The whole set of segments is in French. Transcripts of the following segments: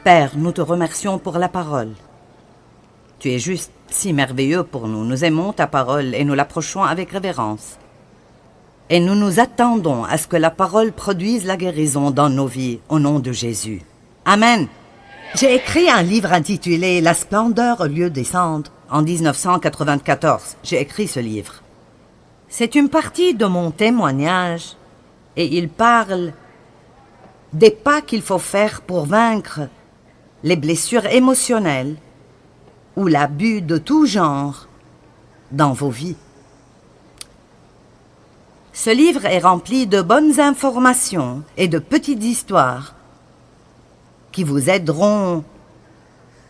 Père, nous te remercions pour la parole. Tu es juste si merveilleux pour nous. Nous aimons ta parole et nous l'approchons avec révérence. Et nous nous attendons à ce que la parole produise la guérison dans nos vies, au nom de Jésus. Amen. J'ai écrit un livre intitulé « La splendeur au lieu des cendres » en 1994. J'ai écrit ce livre. C'est une partie de mon témoignage et il parle des pas qu'il faut faire pour vaincre les blessures émotionnelles ou l'abus de tout genre dans vos vies. Ce livre est rempli de bonnes informations et de petites histoires qui vous aideront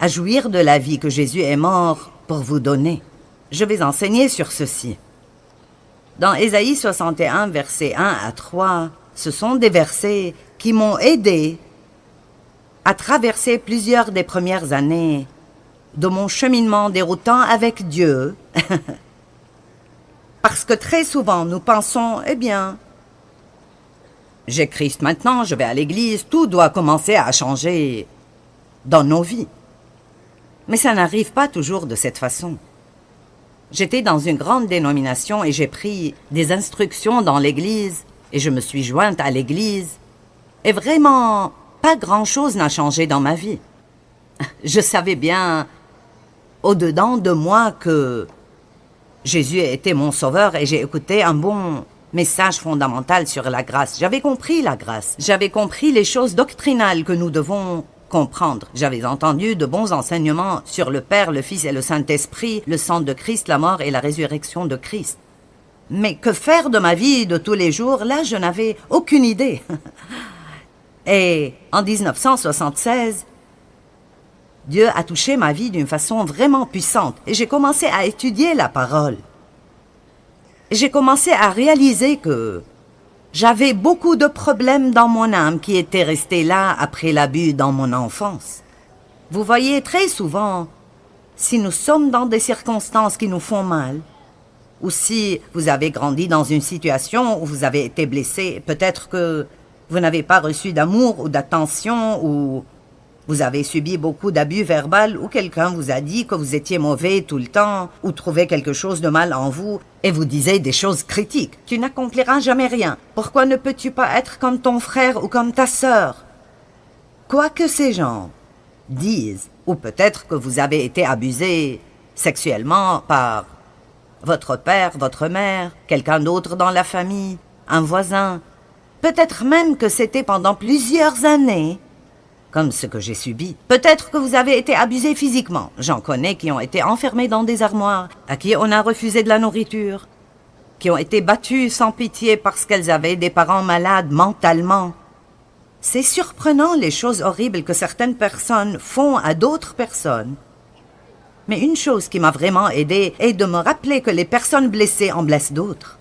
à jouir de la vie que Jésus est mort pour vous donner. Je vais enseigner sur ceci. Dans Ésaïe 61, versets 1 à 3, ce sont des versets qui m'ont aidé à traverser plusieurs des premières années de mon cheminement déroutant avec Dieu. Parce que très souvent, nous pensons, eh bien, j'ai Christ maintenant, je vais à l'église, tout doit commencer à changer dans nos vies. Mais ça n'arrive pas toujours de cette façon. J'étais dans une grande dénomination et j'ai pris des instructions dans l'église et je me suis jointe à l'église. Et vraiment, pas grand-chose n'a changé dans ma vie. Je savais bien, au-dedans de moi, que Jésus était mon sauveur et j'ai écouté un bon message fondamental sur la grâce. J'avais compris la grâce. J'avais compris les choses doctrinales que nous devons comprendre. J'avais entendu de bons enseignements sur le Père, le Fils et le Saint-Esprit, le sang de Christ, la mort et la résurrection de Christ. Mais que faire de ma vie de tous les jours, là, je n'avais aucune idée. Et en 1976, Dieu a touché ma vie d'une façon vraiment puissante et j'ai commencé à étudier la parole. Et j'ai commencé à réaliser que j'avais beaucoup de problèmes dans mon âme qui étaient restés là après l'abus dans mon enfance. Vous voyez, très souvent, si nous sommes dans des circonstances qui nous font mal, ou si vous avez grandi dans une situation où vous avez été blessé, peut-être que vous n'avez pas reçu d'amour ou d'attention, ou vous avez subi beaucoup d'abus verbal, ou quelqu'un vous a dit que vous étiez mauvais tout le temps, ou trouvait quelque chose de mal en vous, et vous disait des choses critiques. Tu n'accompliras jamais rien. Pourquoi ne peux-tu pas être comme ton frère ou comme ta sœur? Quoi que ces gens disent, ou peut-être que vous avez été abusé sexuellement par votre père, votre mère, quelqu'un d'autre dans la famille, un voisin, peut-être même que c'était pendant plusieurs années, comme ce que j'ai subi. Peut-être que vous avez été abusé physiquement. J'en connais qui ont été enfermés dans des armoires, à qui on a refusé de la nourriture, qui ont été battus sans pitié parce qu'elles avaient des parents malades mentalement. C'est surprenant les choses horribles que certaines personnes font à d'autres personnes. Mais une chose qui m'a vraiment aidée est de me rappeler que les personnes blessées en blessent d'autres.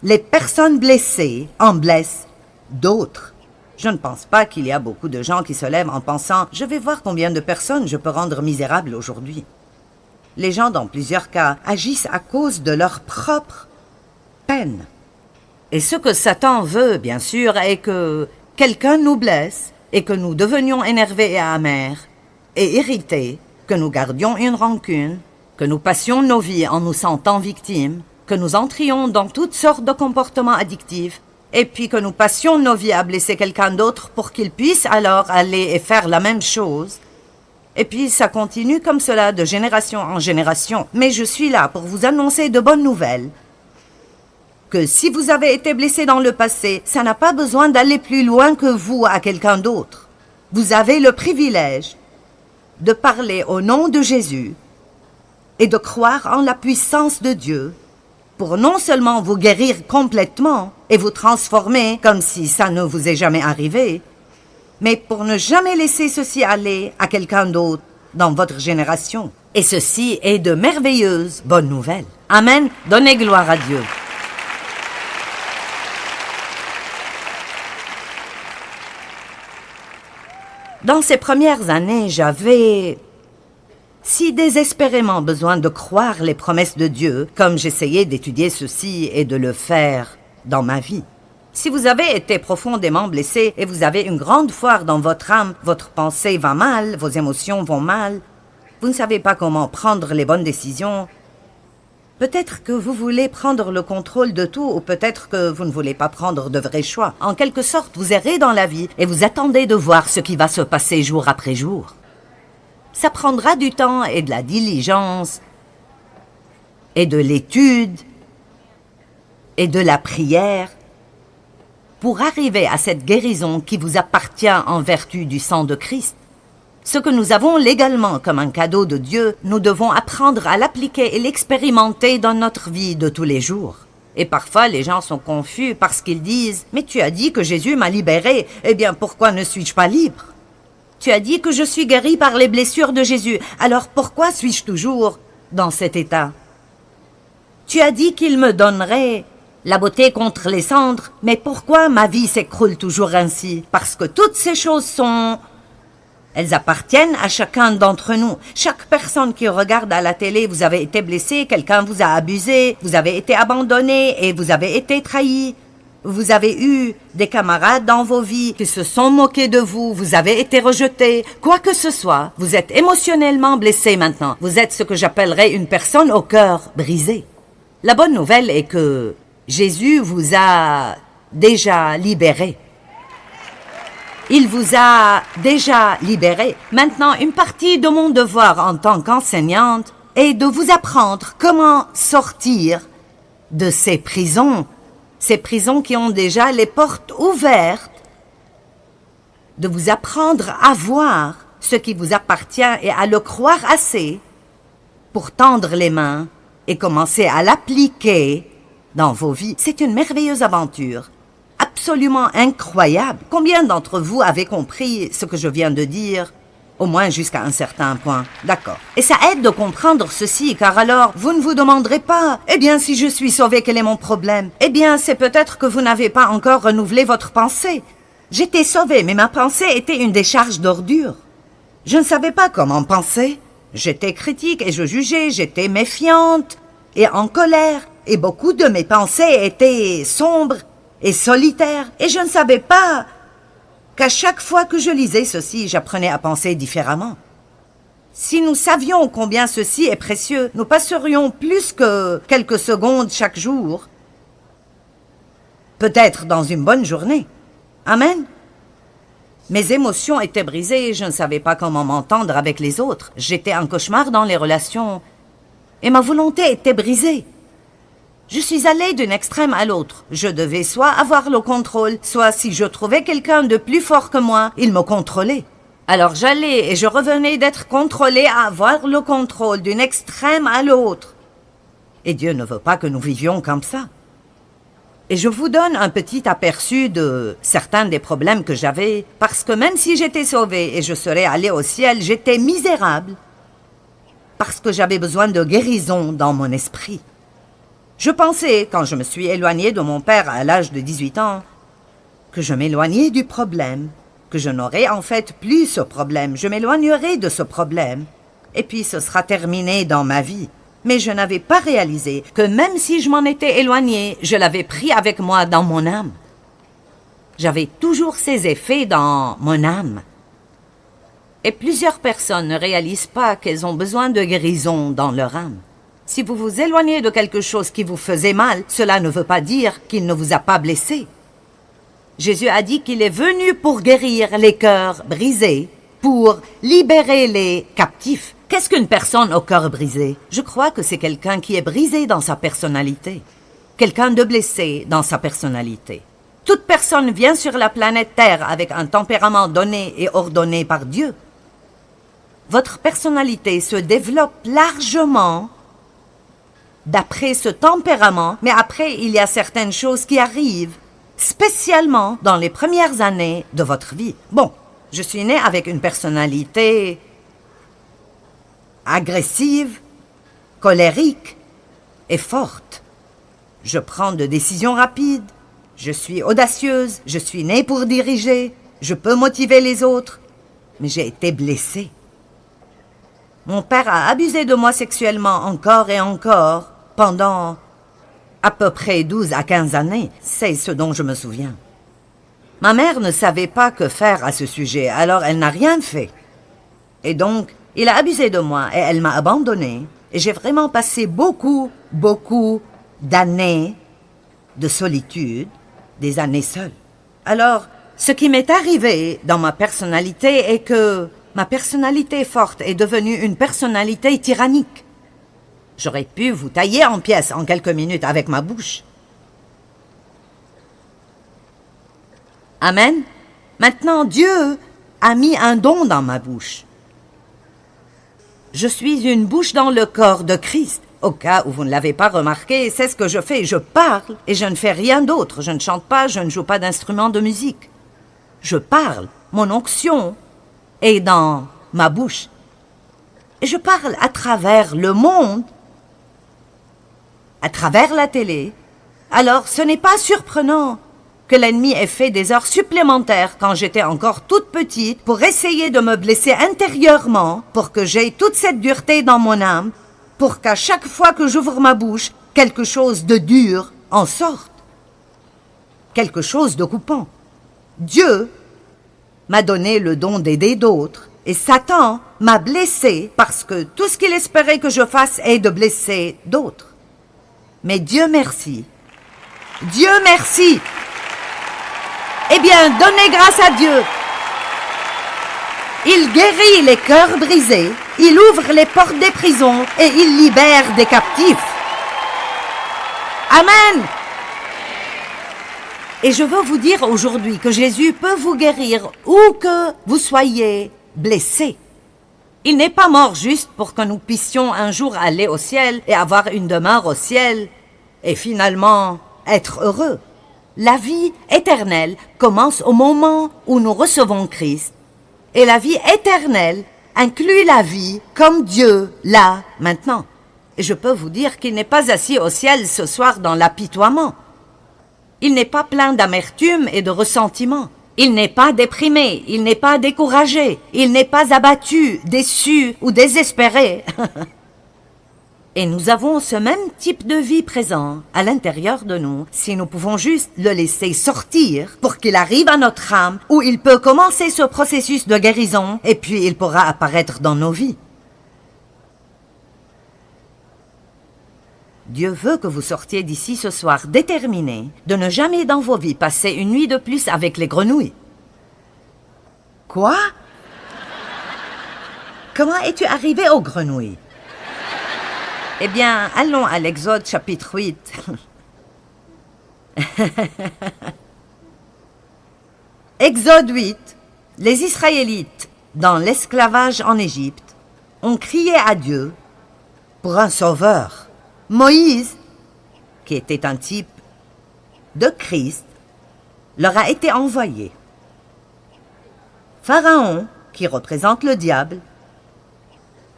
Les personnes blessées en blessent d'autres. Je ne pense pas qu'il y a beaucoup de gens qui se lèvent en pensant « Je vais voir combien de personnes je peux rendre misérables aujourd'hui ». Les gens, dans plusieurs cas, agissent à cause de leur propre peine. Et ce que Satan veut, bien sûr, est que quelqu'un nous blesse et que nous devenions énervés et amers et irrités, que nous gardions une rancune, que nous passions nos vies en nous sentant victimes, que nous entrions dans toutes sortes de comportements addictifs, et puis que nous passions nos vies à blesser quelqu'un d'autre pour qu'il puisse alors aller et faire la même chose. Et puis ça continue comme cela de génération en génération. Mais je suis là pour vous annoncer de bonnes nouvelles. Que si vous avez été blessé dans le passé, ça n'a pas besoin d'aller plus loin que vous à quelqu'un d'autre. Vous avez le privilège de parler au nom de Jésus et de croire en la puissance de Dieu pour non seulement vous guérir complètement et vous transformer comme si ça ne vous est jamais arrivé, mais pour ne jamais laisser ceci aller à quelqu'un d'autre dans votre génération. Et ceci est de merveilleuses bonnes nouvelles. Amen. Donnez gloire à Dieu. Dans ces premières années, j'avais si désespérément besoin de croire les promesses de Dieu, comme j'essayais d'étudier ceci et de le faire dans ma vie. Si vous avez été profondément blessé et vous avez une grande foire dans votre âme, votre pensée va mal, vos émotions vont mal, vous ne savez pas comment prendre les bonnes décisions, peut-être que vous voulez prendre le contrôle de tout ou peut-être que vous ne voulez pas prendre de vrais choix. En quelque sorte, vous errez dans la vie et vous attendez de voir ce qui va se passer jour après jour. Ça prendra du temps et de la diligence et de l'étude et de la prière pour arriver à cette guérison qui vous appartient en vertu du sang de Christ. Ce que nous avons légalement comme un cadeau de Dieu, nous devons apprendre à l'appliquer et l'expérimenter dans notre vie de tous les jours. Et parfois, les gens sont confus parce qu'ils disent « Mais tu as dit que Jésus m'a libéré, eh bien pourquoi ne suis-je pas libre? Tu as dit que je suis guéri par les blessures de Jésus, alors pourquoi suis-je toujours dans cet état? Tu as dit qu'il me donnerait la beauté contre les cendres, mais pourquoi ma vie s'écroule toujours ainsi? Parce que toutes ces choses sont... Elles appartiennent à chacun d'entre nous. Chaque personne qui regarde à la télé, vous avez été blessé, quelqu'un vous a abusé, vous avez été abandonné et vous avez été trahi. Vous avez eu des camarades dans vos vies qui se sont moqués de vous, vous avez été rejeté, quoi que ce soit. Vous êtes émotionnellement blessé maintenant. Vous êtes ce que j'appellerais une personne au cœur brisé. La bonne nouvelle est que Jésus vous a déjà libéré. Il vous a déjà libéré. Maintenant, une partie de mon devoir en tant qu'enseignante est de vous apprendre comment sortir de ces prisons qui ont déjà les portes ouvertes, de vous apprendre à voir ce qui vous appartient et à le croire assez pour tendre les mains et commencer à l'appliquer dans vos vies. C'est une merveilleuse aventure, absolument incroyable. Combien d'entre vous avez compris ce que je viens de dire? Au moins jusqu'à un certain point. D'accord. Et ça aide de comprendre ceci, car alors, vous ne vous demanderez pas, eh bien, si je suis sauvé, quel est mon problème? Eh bien, c'est peut-être que vous n'avez pas encore renouvelé votre pensée. J'étais sauvé, mais ma pensée était une décharge d'ordures. Je ne savais pas comment penser. J'étais critique et je jugeais, j'étais méfiante et en colère. Et beaucoup de mes pensées étaient sombres et solitaires. Et je ne savais pas qu'à chaque fois que je lisais ceci, j'apprenais à penser différemment. Si nous savions combien ceci est précieux, nous passerions plus que quelques secondes chaque jour, peut-être dans une bonne journée. Amen. Mes émotions étaient brisées et je ne savais pas comment m'entendre avec les autres. J'étais un cauchemar dans les relations et ma volonté était brisée. Je suis allée d'un extrême à l'autre. Je devais soit avoir le contrôle, soit si je trouvais quelqu'un de plus fort que moi, il me contrôlait. Alors j'allais et je revenais d'être contrôlée à avoir le contrôle d'un extrême à l'autre. Et Dieu ne veut pas que nous vivions comme ça. Et je vous donne un petit aperçu de certains des problèmes que j'avais, parce que même si j'étais sauvée et je serais allée au ciel, j'étais misérable, parce que j'avais besoin de guérison dans mon esprit. Je pensais, quand je me suis éloignée de mon père à l'âge de 18 ans, que je m'éloignais du problème, que je n'aurais en fait plus ce problème, je m'éloignerai de ce problème, et puis ce sera terminé dans ma vie. Mais je n'avais pas réalisé que même si je m'en étais éloignée, je l'avais pris avec moi dans mon âme. J'avais toujours ces effets dans mon âme. Et plusieurs personnes ne réalisent pas qu'elles ont besoin de guérison dans leur âme. Si vous vous éloignez de quelque chose qui vous faisait mal, cela ne veut pas dire qu'il ne vous a pas blessé. Jésus a dit qu'il est venu pour guérir les cœurs brisés, pour libérer les captifs. Qu'est-ce qu'une personne au cœur brisé? Je crois que c'est quelqu'un qui est brisé dans sa personnalité, quelqu'un de blessé dans sa personnalité. Toute personne vient sur la planète Terre avec un tempérament donné et ordonné par Dieu. Votre personnalité se développe largement d'après ce tempérament, mais après, il y a certaines choses qui arrivent, spécialement dans les premières années de votre vie. Bon, je suis née avec une personnalité agressive, colérique et forte. Je prends de décisions rapides, je suis audacieuse, je suis née pour diriger, je peux motiver les autres, mais j'ai été blessée. Mon père a abusé de moi sexuellement encore et encore pendant À peu près 12 à 15 années, c'est ce dont je me souviens. Ma mère ne savait pas que faire à ce sujet, alors elle n'a rien fait. Et donc, il a abusé de moi et elle m'a abandonnée. Et j'ai vraiment passé beaucoup d'années de solitude, des années seules. Alors, ce qui m'est arrivé dans ma personnalité est que ma personnalité forte est devenue une personnalité tyrannique. J'aurais pu vous tailler en pièces en quelques minutes avec ma bouche. Amen. Maintenant, Dieu a mis un don dans ma bouche. Je suis une bouche dans le corps de Christ. Au cas où vous ne l'avez pas remarqué, c'est ce que je fais. Je parle et je ne fais rien d'autre. Je ne chante pas, je ne joue pas d'instrument de musique. Je parle. Mon onction est dans ma bouche. Et je parle à travers le monde, à travers la télé. Alors, ce n'est pas surprenant que l'ennemi ait fait des heures supplémentaires quand j'étais encore toute petite pour essayer de me blesser intérieurement, pour que j'aie toute cette dureté dans mon âme, pour qu'à chaque fois que j'ouvre ma bouche, quelque chose de dur en sorte. Quelque chose de coupant. Dieu m'a donné le don d'aider d'autres, et Satan m'a blessé parce que tout ce qu'il espérait que je fasse est de blesser d'autres. Mais Dieu merci. Dieu merci. Eh bien, donnez grâce à Dieu. Il guérit les cœurs brisés, il ouvre les portes des prisons et il libère des captifs. Amen. Et je veux vous dire aujourd'hui que Jésus peut vous guérir où que vous soyez blessé. Il n'est pas mort juste pour que nous puissions un jour aller au ciel et avoir une demeure au ciel et finalement être heureux. La vie éternelle commence au moment où nous recevons Christ. Et la vie éternelle inclut la vie comme Dieu l'a maintenant. Et je peux vous dire qu'il n'est pas assis au ciel ce soir dans l'apitoiement. Il n'est pas plein d'amertume et de ressentiment. Il n'est pas déprimé, il n'est pas découragé, il n'est pas abattu, déçu ou désespéré. Et nous avons ce même type de vie présent à l'intérieur de nous si nous pouvons juste le laisser sortir pour qu'il arrive à notre âme où il peut commencer ce processus de guérison et puis il pourra apparaître dans nos vies. Dieu veut que vous sortiez d'ici ce soir déterminé de ne jamais dans vos vies passer une nuit de plus avec les grenouilles. Quoi? Comment es-tu arrivé aux grenouilles? Eh bien, allons à l'Exode chapitre 8. Exode 8. Les Israélites, dans l'esclavage en Égypte, ont crié à Dieu pour un sauveur. Moïse, qui était un type de Christ, leur a été envoyé. Pharaon, qui représente le diable,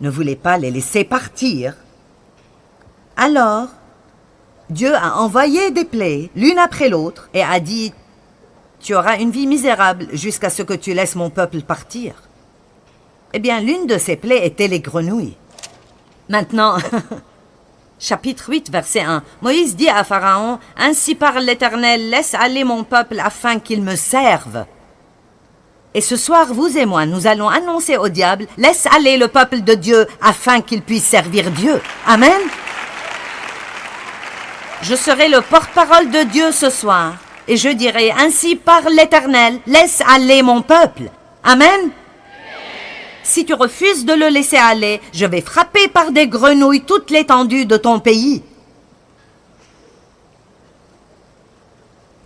ne voulait pas les laisser partir. Alors, Dieu a envoyé des plaies, l'une après l'autre, et a dit « Tu auras une vie misérable jusqu'à ce que tu laisses mon peuple partir. » Eh bien, l'une de ces plaies était les grenouilles. Maintenant, chapitre 8, verset 1, Moïse dit à Pharaon « Ainsi parle l'Éternel, laisse aller mon peuple afin qu'il me serve. » Et ce soir, vous et moi, nous allons annoncer au diable « Laisse aller le peuple de Dieu afin qu'il puisse servir Dieu. » Amen. Je serai le porte-parole de Dieu ce soir, et je dirai, ainsi parle l'Éternel, laisse aller mon peuple. Amen. Si tu refuses de le laisser aller, je vais frapper par des grenouilles toute l'étendue de ton pays.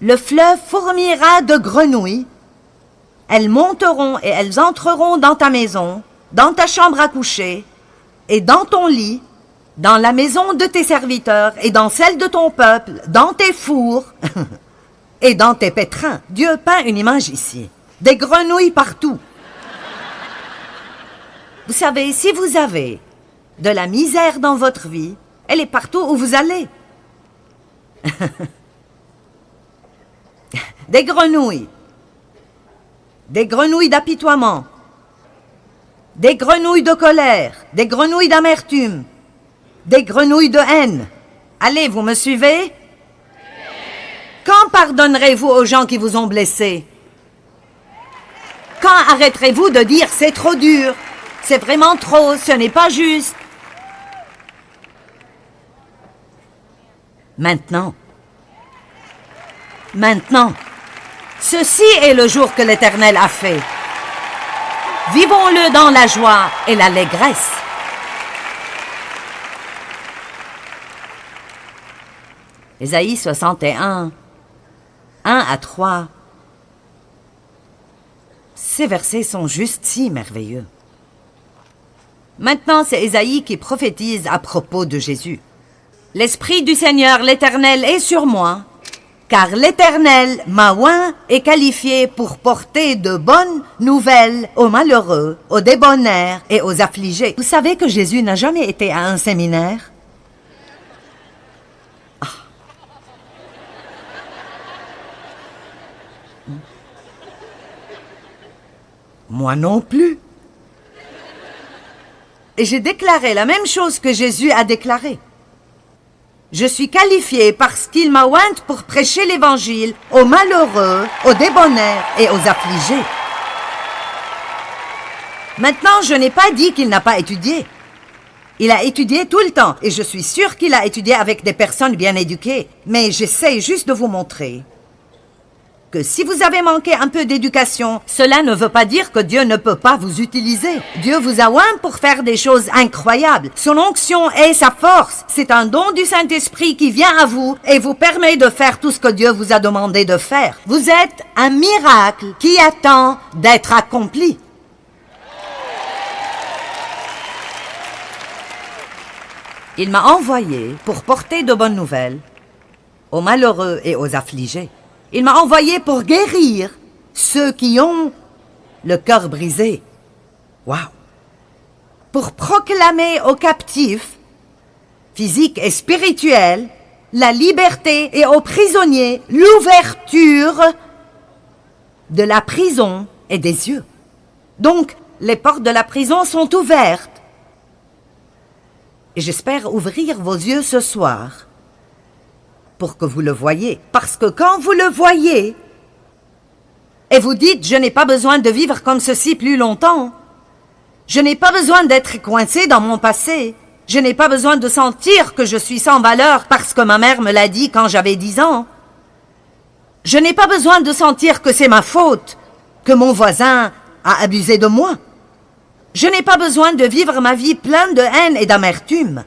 Le fleuve fourmillera de grenouilles. Elles monteront et elles entreront dans ta maison, dans ta chambre à coucher, et dans ton lit, dans la maison de tes serviteurs et dans celle de ton peuple, dans tes fours et dans tes pétrins. Dieu peint une image ici. Des grenouilles partout. Vous savez, si vous avez de la misère dans votre vie, elle est partout où vous allez. Des grenouilles. Des grenouilles d'apitoiement. Des grenouilles de colère. Des grenouilles d'amertume. Des grenouilles de haine. Allez, vous me suivez? pardonnerez-vous aux gens qui vous ont blessé? Quand arrêterez-vous de dire « c'est trop dur, c'est vraiment trop, ce n'est pas juste » Maintenant. Maintenant. Ceci est le jour que l'Éternel a fait. Vivons-le dans la joie et l'allégresse. Ésaïe 61, 1 à 3. Ces versets sont juste si merveilleux. Maintenant, c'est Ésaïe qui prophétise à propos de Jésus. L'Esprit du Seigneur, l'Éternel, est sur moi, car l'Éternel m'a oint et qualifié pour porter de bonnes nouvelles aux malheureux, aux débonnaires et aux affligés. Vous savez que Jésus n'a jamais été à un séminaire? Moi non plus. Et j'ai déclaré la même chose que Jésus a déclaré. Je suis qualifié parce qu'il m'a ointe pour prêcher l'Évangile aux malheureux, aux débonnaires et aux affligés. Maintenant, je n'ai pas dit qu'il n'a pas étudié. Il a étudié tout le temps et je suis sûre qu'il a étudié avec des personnes bien éduquées. Mais j'essaie juste de vous montrer que si vous avez manqué un peu d'éducation, cela ne veut pas dire que Dieu ne peut pas vous utiliser. Dieu vous a oint pour faire des choses incroyables. Son onction est sa force. C'est un don du Saint-Esprit qui vient à vous et vous permet de faire tout ce que Dieu vous a demandé de faire. Vous êtes un miracle qui attend d'être accompli. Il m'a envoyé pour porter de bonnes nouvelles aux malheureux et aux affligés. Il m'a envoyé pour guérir ceux qui ont le cœur brisé. Wow! Pour proclamer aux captifs, physiques et spirituels, la liberté et aux prisonniers l'ouverture de la prison et des yeux. Donc, les portes de la prison sont ouvertes. Et j'espère ouvrir vos yeux ce soir pour que vous le voyez. Parce que quand vous le voyez, et vous dites « je n'ai pas besoin de vivre comme ceci plus longtemps, je n'ai pas besoin d'être coincé dans mon passé, je n'ai pas besoin de sentir que je suis sans valeur parce que ma mère me l'a dit quand j'avais 10 ans, je n'ai pas besoin de sentir que c'est ma faute, que mon voisin a abusé de moi. Je n'ai pas besoin de vivre ma vie pleine de haine et d'amertume.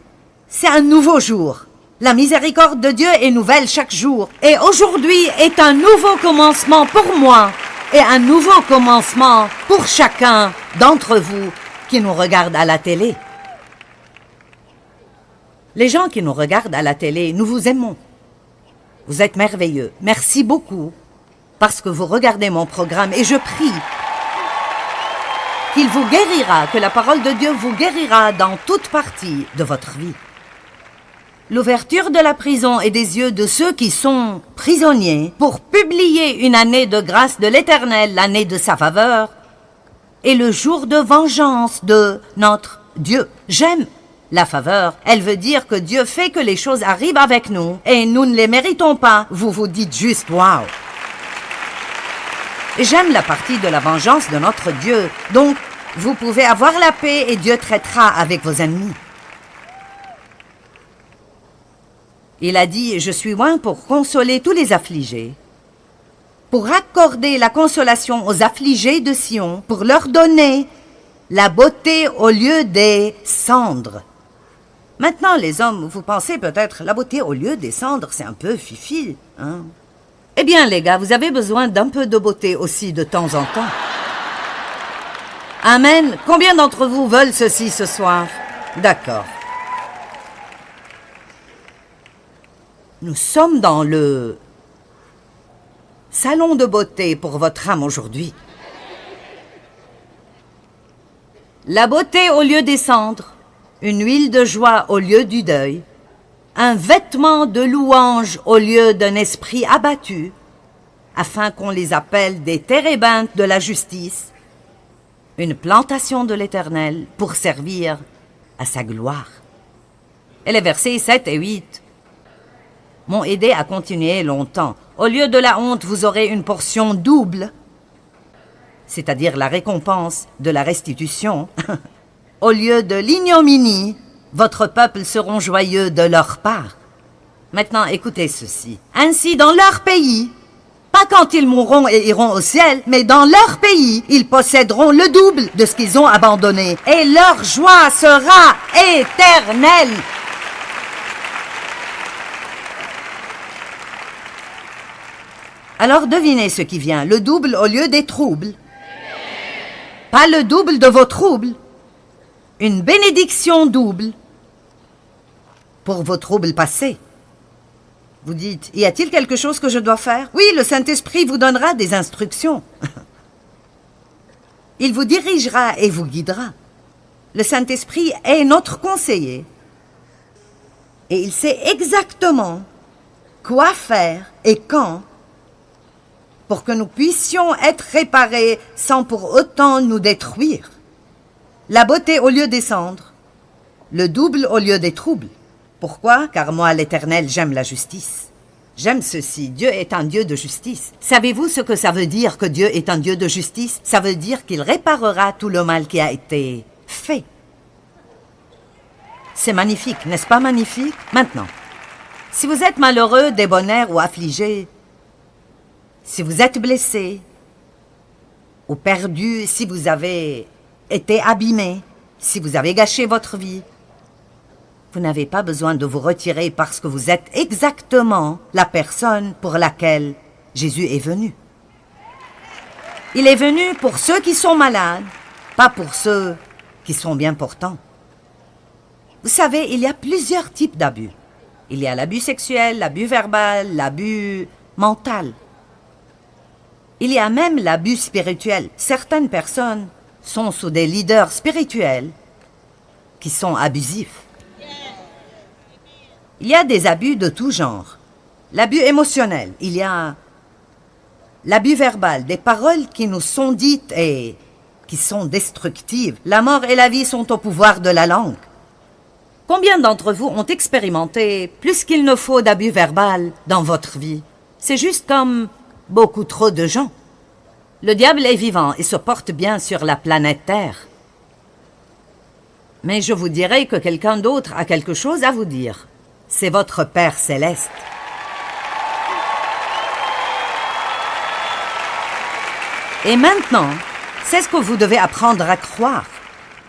C'est un nouveau jour. La miséricorde de Dieu est nouvelle chaque jour. Et aujourd'hui est un nouveau commencement pour moi et un nouveau commencement pour chacun d'entre vous qui nous regardent à la télé. Les gens qui nous regardent à la télé, nous vous aimons. Vous êtes merveilleux. Merci beaucoup parce que vous regardez mon programme et je prie qu'il vous guérira, que la parole de Dieu vous guérira dans toute partie de votre vie. L'ouverture de la prison et des yeux de ceux qui sont prisonniers pour publier une année de grâce de l'Éternel, l'année de sa faveur, et le jour de vengeance de notre Dieu. J'aime la faveur. Elle veut dire que Dieu fait que les choses arrivent avec nous et nous ne les méritons pas. Vous vous dites juste « wow ». J'aime la partie de la vengeance de notre Dieu. Donc, vous pouvez avoir la paix et Dieu traitera avec vos ennemis. Il a dit, je suis oint pour consoler tous les affligés, pour accorder la consolation aux affligés de Sion, pour leur donner la beauté au lieu des cendres. Maintenant, les hommes, vous pensez peut-être, la beauté au lieu des cendres, c'est un peu fifi, hein? Eh bien, les gars, vous avez besoin d'un peu de beauté aussi de temps en temps. Amen. Combien d'entre vous veulent ceci ce soir? D'accord. Nous sommes dans le salon de beauté pour votre âme aujourd'hui. La beauté au lieu des cendres, une huile de joie au lieu du deuil, un vêtement de louange au lieu d'un esprit abattu, afin qu'on les appelle des térébintes de la justice, une plantation de l'Éternel pour servir à sa gloire. Et les versets 7 et 8 m'ont aidé à continuer longtemps. Au lieu de la honte, vous aurez une portion double, c'est-à-dire la récompense de la restitution. Au lieu de l'ignominie, votre peuple seront joyeux de leur part. Maintenant, écoutez ceci. Ainsi, dans leur pays, pas quand ils mourront et iront au ciel, mais dans leur pays, ils posséderont le double de ce qu'ils ont abandonné. Et leur joie sera éternelle. Alors devinez ce qui vient, le double au lieu des troubles. Pas le double de vos troubles. Une bénédiction double pour vos troubles passés. Vous dites, y a-t-il quelque chose que je dois faire? Oui, le Saint-Esprit vous donnera des instructions. Il vous dirigera et vous guidera. Le Saint-Esprit est notre conseiller. Et il sait exactement quoi faire et quand pour que nous puissions être réparés sans pour autant nous détruire. La beauté au lieu des cendres, le double au lieu des troubles. Pourquoi? Car moi, l'Éternel, j'aime la justice. J'aime ceci, Dieu est un Dieu de justice. Savez-vous ce que ça veut dire que Dieu est un Dieu de justice? Ça veut dire qu'il réparera tout le mal qui a été fait. C'est magnifique, n'est-ce pas magnifique? Maintenant, si vous êtes malheureux, débonnaire ou affligé, si vous êtes blessé ou perdu, si vous avez été abîmé, si vous avez gâché votre vie, vous n'avez pas besoin de vous retirer parce que vous êtes exactement la personne pour laquelle Jésus est venu. Il est venu pour ceux qui sont malades, pas pour ceux qui sont bien portants. Vous savez, il y a plusieurs types d'abus. Il y a l'abus sexuel, l'abus verbal, l'abus mental. Il y a même l'abus spirituel. Certaines personnes sont sous des leaders spirituels qui sont abusifs. Il y a des abus de tout genre. L'abus émotionnel, il y a l'abus verbal, des paroles qui nous sont dites et qui sont destructives. La mort et la vie sont au pouvoir de la langue. Combien d'entre vous ont expérimenté plus qu'il ne faut d'abus verbal dans votre vie? C'est juste comme beaucoup trop de gens. Le diable est vivant et se porte bien sur la planète Terre. Mais je vous dirai que quelqu'un d'autre a quelque chose à vous dire. C'est votre Père céleste. Et maintenant, c'est ce que vous devez apprendre à croire.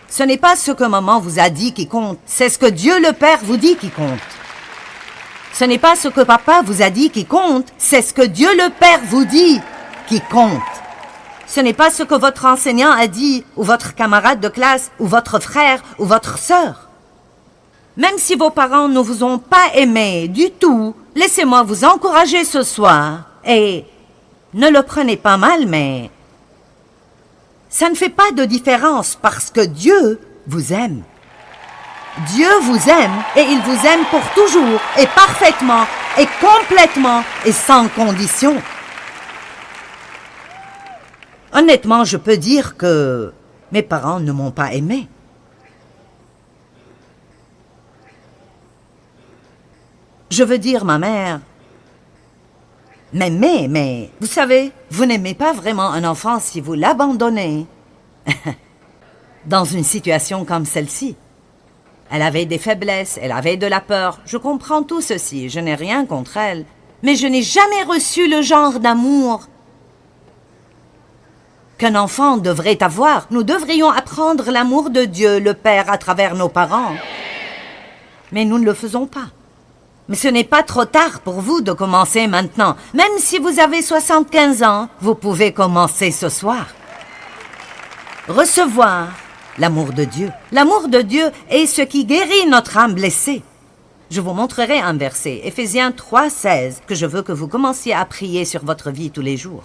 Ce n'est pas ce que maman vous a dit qui compte, c'est ce que Dieu le Père vous dit qui compte. Ce n'est pas ce que papa vous a dit qui compte, c'est ce que Dieu le Père vous dit qui compte. Ce n'est pas ce que votre enseignant a dit, ou votre camarade de classe, ou votre frère, ou votre sœur. Même si vos parents ne vous ont pas aimé du tout, laissez-moi vous encourager ce soir. Et ne le prenez pas mal, mais ça ne fait pas de différence parce que Dieu vous aime. Dieu vous aime et il vous aime pour toujours et parfaitement et complètement et sans condition. Honnêtement, je peux dire que mes parents ne m'ont pas aimé. Je veux dire, ma mère m'aimait, mais vous savez, vous n'aimez pas vraiment un enfant si vous l'abandonnez dans une situation comme celle-ci. Elle avait des faiblesses, elle avait de la peur. Je comprends tout ceci, je n'ai rien contre elle. Mais je n'ai jamais reçu le genre d'amour qu'un enfant devrait avoir. Nous devrions apprendre l'amour de Dieu, le Père, à travers nos parents. Mais nous ne le faisons pas. Mais ce n'est pas trop tard pour vous de commencer maintenant. Même si vous avez 75 ans, vous pouvez commencer ce soir. Recevoir l'amour de Dieu. L'amour de Dieu est ce qui guérit notre âme blessée. Je vous montrerai un verset, Éphésiens 3,16, que je veux que vous commenciez à prier sur votre vie tous les jours.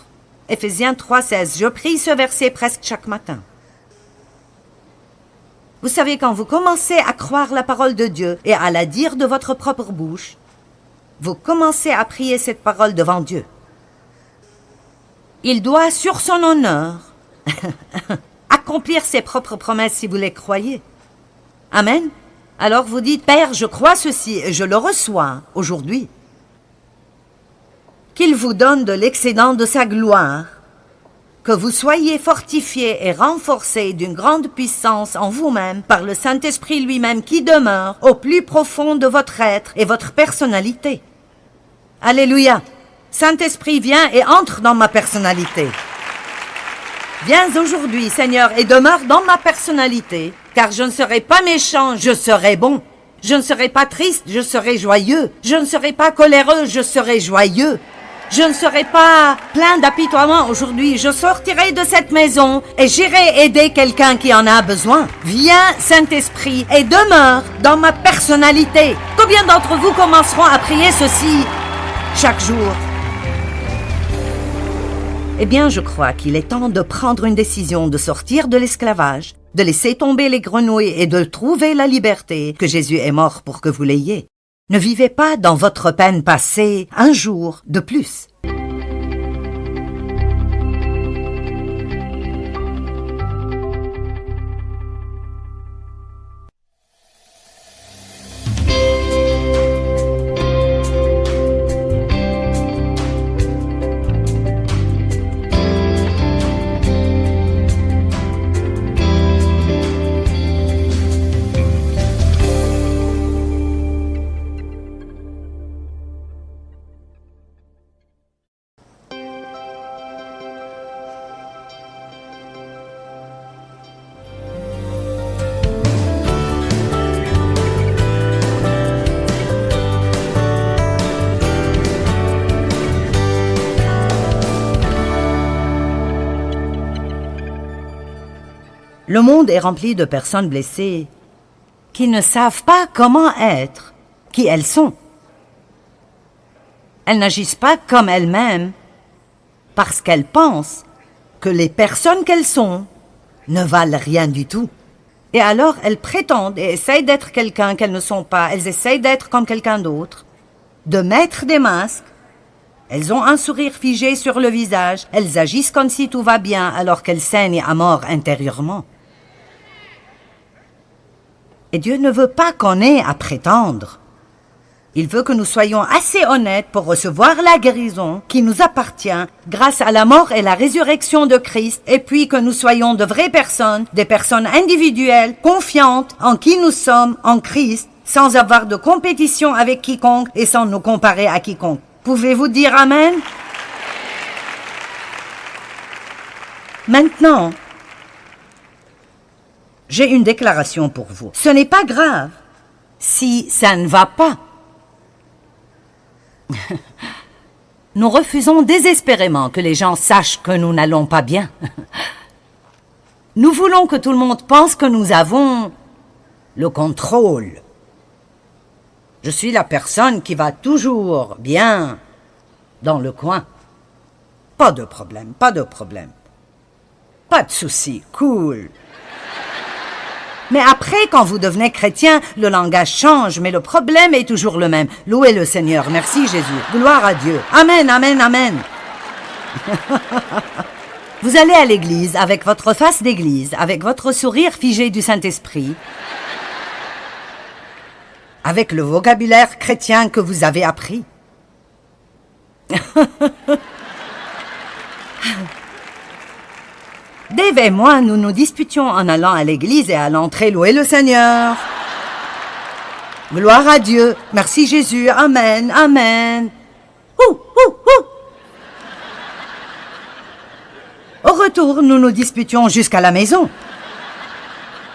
Éphésiens 3,16, je prie ce verset presque chaque matin. Vous savez, quand vous commencez à croire la parole de Dieu et à la dire de votre propre bouche, vous commencez à prier cette parole devant Dieu. Il doit, sur son honneur, accomplir ses propres promesses si vous les croyez. Amen. Alors vous dites, Père, je crois ceci et je le reçois aujourd'hui. qu'il vous donne de l'excédent de sa gloire, que vous soyez fortifiés et renforcés d'une grande puissance en vous-même par le Saint-Esprit lui-même qui demeure au plus profond de votre être et votre personnalité. Alléluia! Saint-Esprit, viens et entre dans ma personnalité. Viens aujourd'hui, Seigneur, et demeure dans ma personnalité, car je ne serai pas méchant, je serai bon. Je ne serai pas triste, je serai joyeux. Je ne serai pas coléreux, je serai joyeux. Je ne serai pas plein d'apitoiement aujourd'hui. Je sortirai de cette maison et j'irai aider quelqu'un qui en a besoin. Viens, Saint-Esprit, et demeure dans ma personnalité. Combien d'entre vous commenceront à prier ceci chaque jour? Eh bien, je crois qu'il est temps de prendre une décision de sortir de l'esclavage, de laisser tomber les grenouilles et de trouver la liberté que Jésus est mort pour que vous l'ayez. Ne vivez pas dans votre peine passée un jour de plus. Le monde est rempli de personnes blessées qui ne savent pas comment être qui elles sont. Elles n'agissent pas comme elles-mêmes parce qu'elles pensent que les personnes qu'elles sont ne valent rien du tout. Et alors elles prétendent et essayent d'être quelqu'un qu'elles ne sont pas. Elles essayent d'être comme quelqu'un d'autre, de mettre des masques. Elles ont un sourire figé sur le visage. Elles agissent comme si tout va bien alors qu'elles saignent à mort intérieurement. Et Dieu ne veut pas qu'on ait à prétendre. Il veut que nous soyons assez honnêtes pour recevoir la guérison qui nous appartient grâce à la mort et la résurrection de Christ, et puis que nous soyons de vraies personnes, des personnes individuelles, confiantes en qui nous sommes en Christ, sans avoir de compétition avec quiconque et sans nous comparer à quiconque. Pouvez-vous dire Amen? Maintenant, j'ai une déclaration pour vous. Ce n'est pas grave si ça ne va pas. Nous refusons désespérément que les gens sachent que nous n'allons pas bien. Nous voulons que tout le monde pense que nous avons le contrôle. Je suis la personne qui va toujours bien dans le coin. Pas de problème, pas de problème. Pas de souci, cool. Mais après, quand vous devenez chrétien, le langage change, mais le problème est toujours le même. Louez le Seigneur. Merci Jésus. Gloire à Dieu. Amen, amen, amen. Vous allez à l'église avec votre face d'église, avec votre sourire figé du Saint-Esprit, avec le vocabulaire chrétien que vous avez appris. Dave et moi, nous nous disputions en allant à l'église et à l'entrée louer le Seigneur. Gloire à Dieu. Merci Jésus. Amen, amen. Au retour, nous nous disputions jusqu'à la maison.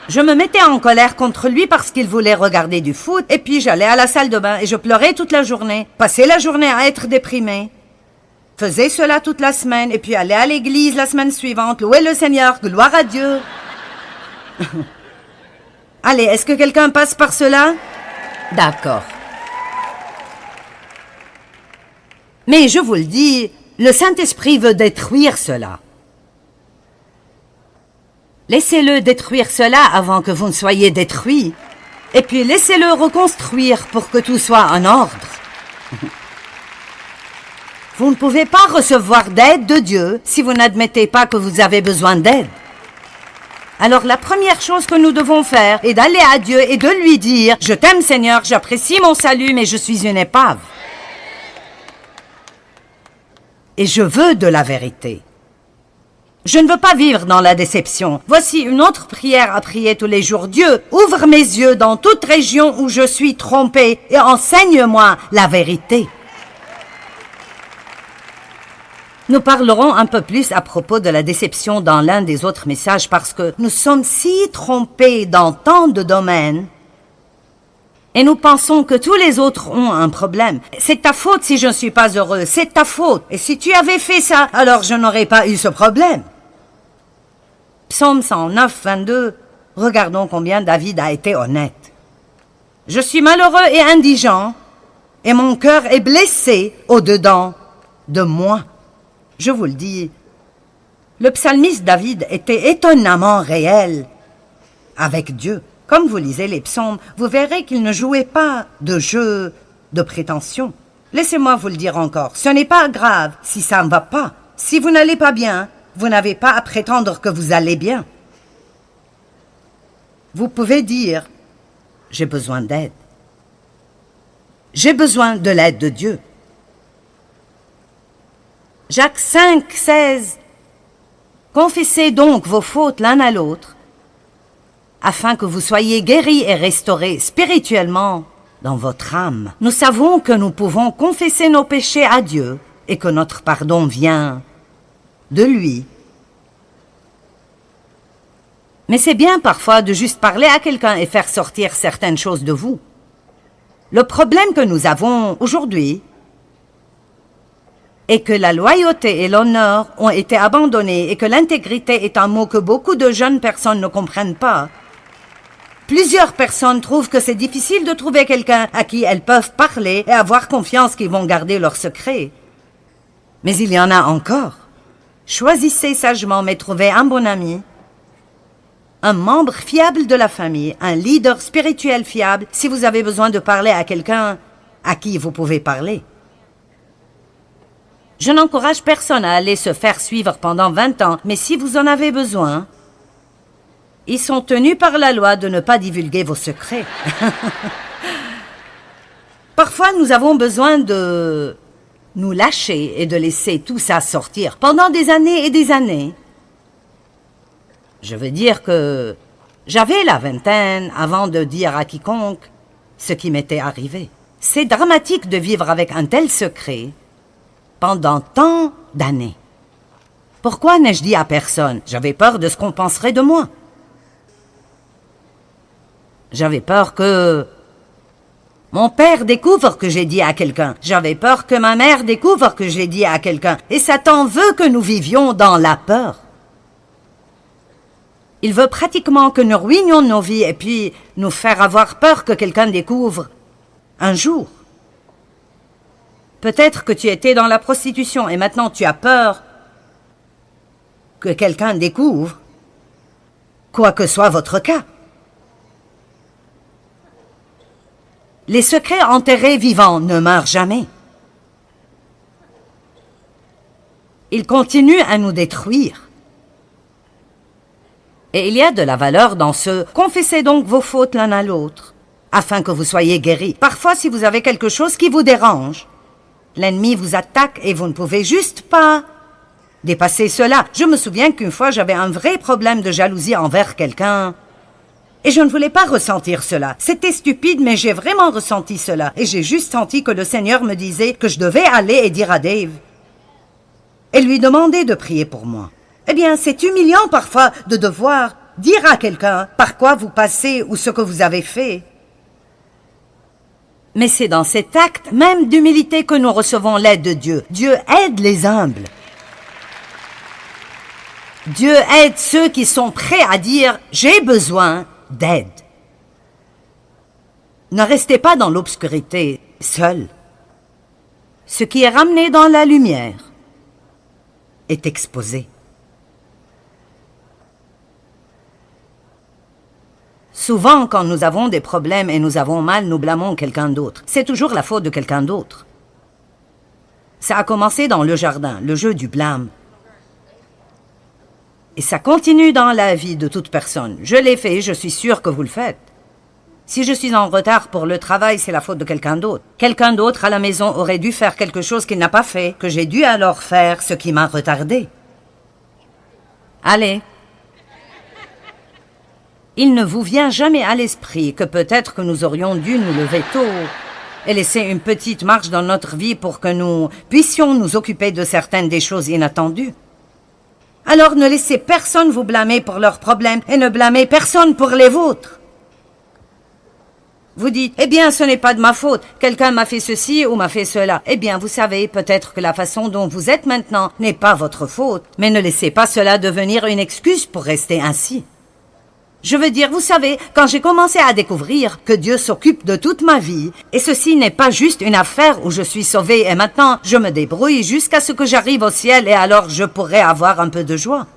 Je me mettais en colère contre lui parce qu'il voulait regarder du foot, et puis j'allais à la salle de bain et je pleurais toute la journée. Passais la journée à être déprimée. Faisais cela toute la semaine, et puis allais à l'église la semaine suivante, louer le Seigneur, gloire à Dieu. Allez, est-ce que quelqu'un passe par cela? D'accord. Mais je vous le dis, le Saint-Esprit veut détruire cela. Laissez-le détruire cela avant que vous ne soyez détruits, et puis laissez-le reconstruire pour que tout soit en ordre. Vous ne pouvez pas recevoir d'aide de Dieu si vous n'admettez pas que vous avez besoin d'aide. Alors la première chose que nous devons faire est d'aller à Dieu et de lui dire « Je t'aime Seigneur, j'apprécie mon salut, mais je suis une épave. » Et je veux de la vérité. Je ne veux pas vivre dans la déception. Voici une autre prière à prier tous les jours. Dieu, ouvre mes yeux dans toute région où je suis trompé et enseigne-moi la vérité. Nous parlerons un peu plus à propos de la déception dans l'un des autres messages parce que nous sommes si trompés dans tant de domaines et nous pensons que tous les autres ont un problème. C'est ta faute si je ne suis pas heureux, c'est ta faute. Et si tu avais fait ça, alors je n'aurais pas eu ce problème. Psaume 109, 22, regardons combien David a été honnête. Je suis malheureux et indigent et mon cœur est blessé au-dedans de moi. Je vous le dis, le psalmiste David était étonnamment réel avec Dieu. Comme vous lisez les psaumes, vous verrez qu'il ne jouait pas de jeu de prétention. Laissez-moi vous le dire encore, ce n'est pas grave si ça ne va pas. Si vous n'allez pas bien, vous n'avez pas à prétendre que vous allez bien. Vous pouvez dire, j'ai besoin d'aide. J'ai besoin de l'aide de Dieu. Jacques 5, 16. Confessez donc vos fautes l'un à l'autre, afin que vous soyez guéris et restaurés spirituellement dans votre âme. Nous savons que nous pouvons confesser nos péchés à Dieu et que notre pardon vient de lui. Mais c'est bien parfois de juste parler à quelqu'un et faire sortir certaines choses de vous. Le problème que nous avons aujourd'hui est que la loyauté et l'honneur ont été abandonnés et que l'intégrité est un mot que beaucoup de jeunes personnes ne comprennent pas. Plusieurs personnes trouvent que c'est difficile de trouver quelqu'un à qui elles peuvent parler et avoir confiance qu'ils vont garder leurs secrets. Mais il y en a encore. Choisissez sagement, mais trouvez un bon ami, un membre fiable de la famille, un leader spirituel fiable, si vous avez besoin de parler à quelqu'un à qui vous pouvez parler. Je n'encourage personne à aller se faire suivre pendant 20 ans, mais si vous en avez besoin, ils sont tenus par la loi de ne pas divulguer vos secrets. Parfois, nous avons besoin de nous lâcher et de laisser tout ça sortir pendant des années et des années. Je veux dire que j'avais la vingtaine avant de dire à quiconque ce qui m'était arrivé. C'est dramatique de vivre avec un tel secret pendant tant d'années. Pourquoi n'ai-je dit à personne? J'avais peur de ce qu'on penserait de moi. J'avais peur que mon père découvre que j'ai dit à quelqu'un. J'avais peur que ma mère découvre que j'ai dit à quelqu'un. Et Satan veut que nous vivions dans la peur. Il veut pratiquement que nous ruinions nos vies et puis nous faire avoir peur que quelqu'un découvre un jour. Peut-être que tu étais dans la prostitution et maintenant tu as peur que quelqu'un découvre, quoi que soit votre cas. Les secrets enterrés vivants ne meurent jamais. Ils continuent à nous détruire. Et il y a de la valeur dans ce « confessez donc vos fautes l'un à l'autre, afin que vous soyez guéris ». Parfois, si vous avez quelque chose qui vous dérange, l'ennemi vous attaque et vous ne pouvez juste pas dépasser cela. Je me souviens qu'une fois, j'avais un vrai problème de jalousie envers quelqu'un et je ne voulais pas ressentir cela. C'était stupide, mais j'ai vraiment ressenti cela. Et j'ai juste senti que le Seigneur me disait que je devais aller et dire à Dave et lui demander de prier pour moi. Eh bien, c'est humiliant parfois de devoir dire à quelqu'un par quoi vous passez ou ce que vous avez fait. Mais c'est dans cet acte même d'humilité que nous recevons l'aide de Dieu. Dieu aide les humbles. Dieu aide ceux qui sont prêts à dire « j'ai besoin d'aide ». Ne restez pas dans l'obscurité, seul. Ce qui est ramené dans la lumière est exposé. Souvent, quand nous avons des problèmes et nous avons mal, nous blâmons quelqu'un d'autre. C'est toujours la faute de quelqu'un d'autre. Ça a commencé dans le jardin, le jeu du blâme. Et ça continue dans la vie de toute personne. Je l'ai fait, je suis sûre que vous le faites. Si je suis en retard pour le travail, c'est la faute de quelqu'un d'autre. Quelqu'un d'autre à la maison aurait dû faire quelque chose qu'il n'a pas fait, que j'ai dû alors faire ce qui m'a retardé. Allez. Il ne vous vient jamais à l'esprit que peut-être que nous aurions dû nous lever tôt et laisser une petite marche dans notre vie pour que nous puissions nous occuper de certaines des choses inattendues. Alors ne laissez personne vous blâmer pour leurs problèmes et ne blâmez personne pour les vôtres. Vous dites, eh bien, ce n'est pas de ma faute, quelqu'un m'a fait ceci ou m'a fait cela. Eh bien, vous savez, peut-être que la façon dont vous êtes maintenant n'est pas votre faute, mais ne laissez pas cela devenir une excuse pour rester ainsi. Je veux dire, vous savez, quand j'ai commencé à découvrir que Dieu s'occupe de toute ma vie, et ceci n'est pas juste une affaire où je suis sauvée et maintenant je me débrouille jusqu'à ce que j'arrive au ciel et alors je pourrai avoir un peu de joie.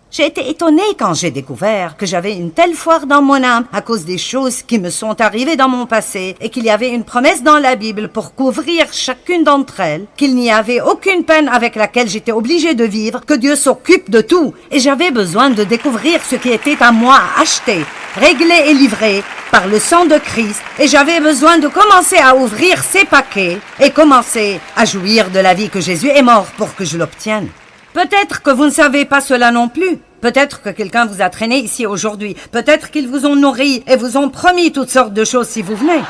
J'ai été étonnée quand j'ai découvert que j'avais une telle foi dans mon âme à cause des choses qui me sont arrivées dans mon passé et qu'il y avait une promesse dans la Bible pour couvrir chacune d'entre elles, qu'il n'y avait aucune peine avec laquelle j'étais obligée de vivre, que Dieu s'occupe de tout. Et j'avais besoin de découvrir ce qui était à moi à acheter, réglé et livré par le sang de Christ. Et j'avais besoin de commencer à ouvrir ces paquets et commencer à jouir de la vie que Jésus est mort pour que je l'obtienne. Peut-être que vous ne savez pas cela non plus. Peut-être que quelqu'un vous a traîné ici aujourd'hui. Peut-être qu'ils vous ont nourri et vous ont promis toutes sortes de choses si vous venez.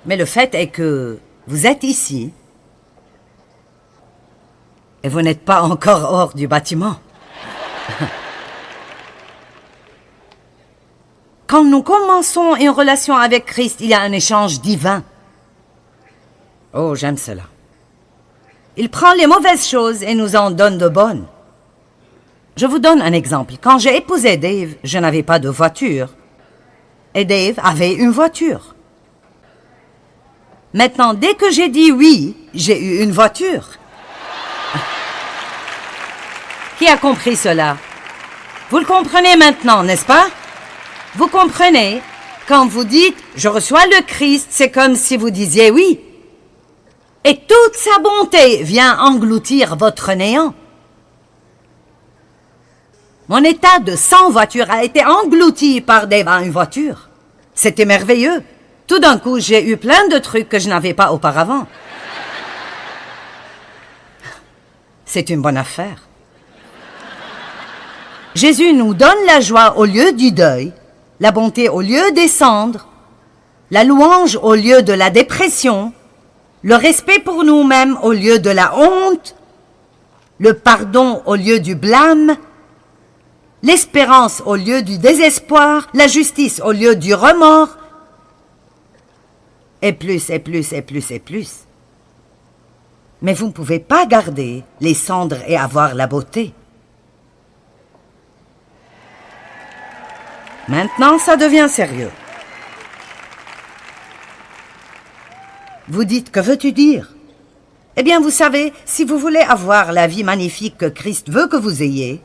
Mais le fait est que vous êtes ici et vous n'êtes pas encore hors du bâtiment. Quand nous commençons une relation avec Christ, il y a un échange divin. Oh, j'aime cela. Il prend les mauvaises choses et nous en donne de bonnes. Je vous donne un exemple. Quand j'ai épousé Dave, je n'avais pas de voiture. Et Dave avait une voiture. Maintenant, dès que j'ai dit oui, j'ai eu une voiture. Qui a compris cela? Vous le comprenez maintenant, n'est-ce pas? Vous comprenez? Quand vous dites « je reçois le Christ », c'est comme si vous disiez oui. Et toute sa bonté vient engloutir votre néant. Mon état de sans voiture a été englouti par une voiture. C'était merveilleux. Tout d'un coup, j'ai eu plein de trucs que je n'avais pas auparavant. C'est une bonne affaire. Jésus nous donne la joie au lieu du deuil, la bonté au lieu des cendres, la louange au lieu de la dépression, le respect pour nous-mêmes au lieu de la honte, le pardon au lieu du blâme, l'espérance au lieu du désespoir, la justice au lieu du remords, et plus, et plus, et plus, et plus. Mais vous ne pouvez pas garder les cendres et avoir la beauté. Maintenant, ça devient sérieux. Vous dites, que veux-tu dire? Eh bien, vous savez, si vous voulez avoir la vie magnifique que Christ veut que vous ayez,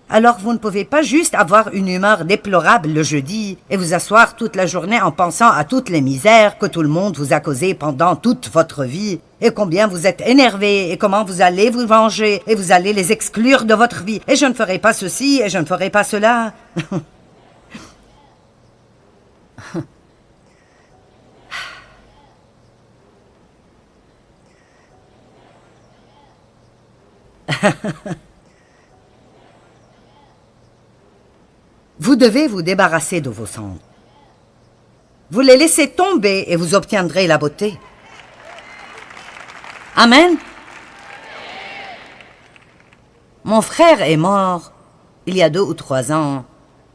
alors vous ne pouvez pas juste avoir une humeur déplorable le jeudi et vous asseoir toute la journée en pensant à toutes les misères que tout le monde vous a causées pendant toute votre vie et combien vous êtes énervé et comment vous allez vous venger et vous allez les exclure de votre vie et je ne ferai pas ceci et je ne ferai pas cela. Vous devez vous débarrasser de vos cendres. Vous les laissez tomber et vous obtiendrez la beauté. Amen. Mon frère est mort il y a 2 ou 3 ans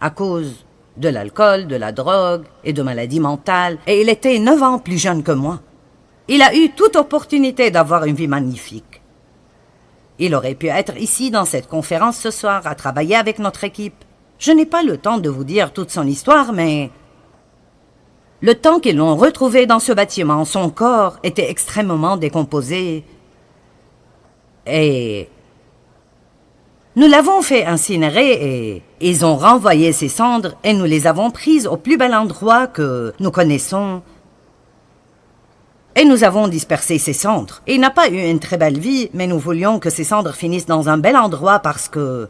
à cause de l'alcool, de la drogue et de maladies mentales, et il était 9 ans plus jeune que moi. Il a eu toute opportunité d'avoir une vie magnifique. Il aurait pu être ici dans cette conférence ce soir, à travailler avec notre équipe. Je n'ai pas le temps de vous dire toute son histoire, mais le temps qu'ils l'ont retrouvé dans ce bâtiment, son corps était extrêmement décomposé. Et nous l'avons fait incinérer et ils ont renvoyé ses cendres et nous les avons prises au plus bel endroit que nous connaissons. Et nous avons dispersé ses cendres. Il n'a pas eu une très belle vie, mais nous voulions que ses cendres finissent dans un bel endroit parce que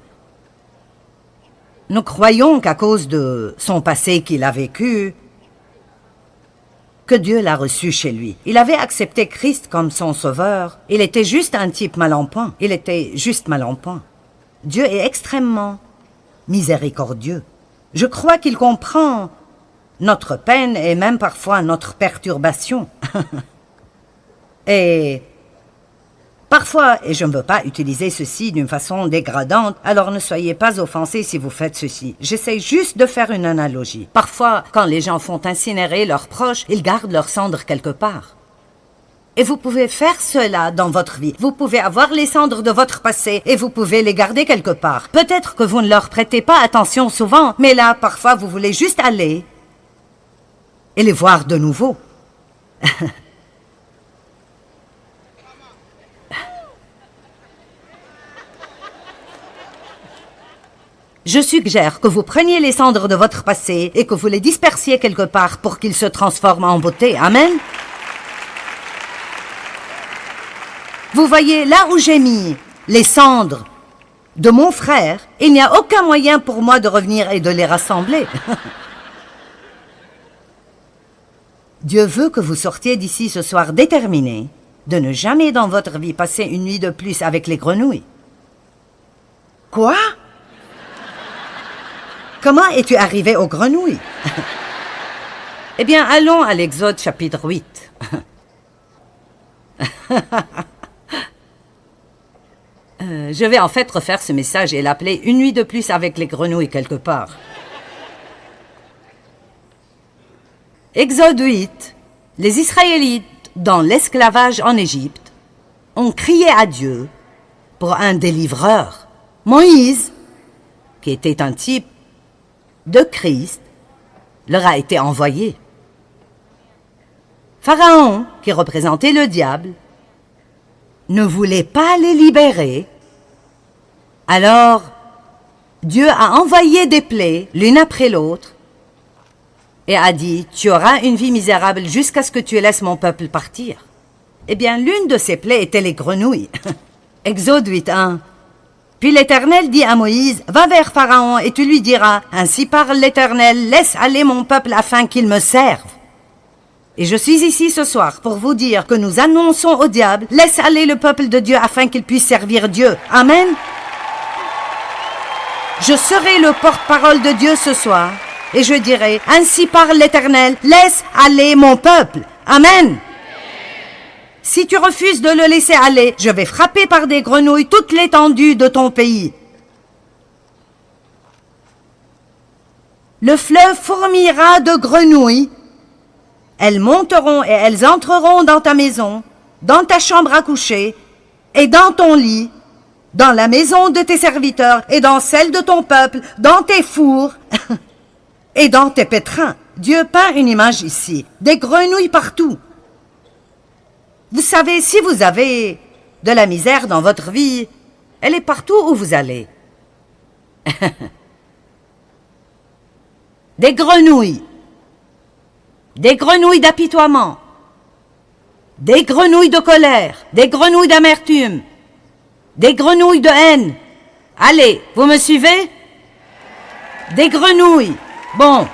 Nous croyons qu'à cause de son passé qu'il a vécu, que Dieu l'a reçu chez lui. Il avait accepté Christ comme son sauveur. Il était juste un type mal en point. Il était juste mal en point. Dieu est extrêmement miséricordieux. Je crois qu'il comprend notre peine et même parfois notre perturbation. Et parfois, et je ne veux pas utiliser ceci d'une façon dégradante, alors ne soyez pas offensés si vous faites ceci. J'essaie juste de faire une analogie. Parfois, quand les gens font incinérer leurs proches, ils gardent leurs cendres quelque part. Et vous pouvez faire cela dans votre vie. Vous pouvez avoir les cendres de votre passé et vous pouvez les garder quelque part. Peut-être que vous ne leur prêtez pas attention souvent, mais là, parfois, vous voulez juste aller et les voir de nouveau. Je suggère que vous preniez les cendres de votre passé et que vous les dispersiez quelque part pour qu'ils se transforment en beauté. Amen. Vous voyez, là où j'ai mis les cendres de mon frère, il n'y a aucun moyen pour moi de revenir et de les rassembler. Dieu veut que vous sortiez d'ici ce soir déterminé de ne jamais dans votre vie passer une nuit de plus avec les grenouilles. Quoi? Comment es-tu arrivé aux grenouilles? Eh bien, allons à l'Exode chapitre 8. Je vais en fait refaire ce message et l'appeler « Une nuit de plus avec les grenouilles quelque part ». Exode 8. Les Israélites, dans l'esclavage en Égypte, ont crié à Dieu pour un délivreur. Moïse, qui était un type de Christ, leur a été envoyé. Pharaon, qui représentait le diable, ne voulait pas les libérer. Alors, Dieu a envoyé des plaies, l'une après l'autre, et a dit, « Tu auras une vie misérable jusqu'à ce que tu laisses mon peuple partir. » Eh bien, l'une de ces plaies était les grenouilles. Exode 8:1. Puis l'Éternel dit à Moïse, « Va vers Pharaon et tu lui diras, « Ainsi parle l'Éternel, laisse aller mon peuple afin qu'il me serve. » Et je suis ici ce soir pour vous dire que nous annonçons au diable, « Laisse aller le peuple de Dieu afin qu'il puisse servir Dieu. » Amen. Je serai le porte-parole de Dieu ce soir et je dirai, « Ainsi parle l'Éternel, laisse aller mon peuple. » Amen. Si tu refuses de le laisser aller, je vais frapper par des grenouilles toute l'étendue de ton pays. Le fleuve fourmillera de grenouilles. Elles monteront et elles entreront dans ta maison, dans ta chambre à coucher, et dans ton lit, dans la maison de tes serviteurs, et dans celle de ton peuple, dans tes fours, et dans tes pétrins. Dieu peint une image ici, des grenouilles partout. Vous savez, si vous avez de la misère dans votre vie, elle est partout où vous allez. Des grenouilles d'apitoiement, des grenouilles de colère, des grenouilles d'amertume, des grenouilles de haine. Allez, vous me suivez? Des grenouilles. Bon.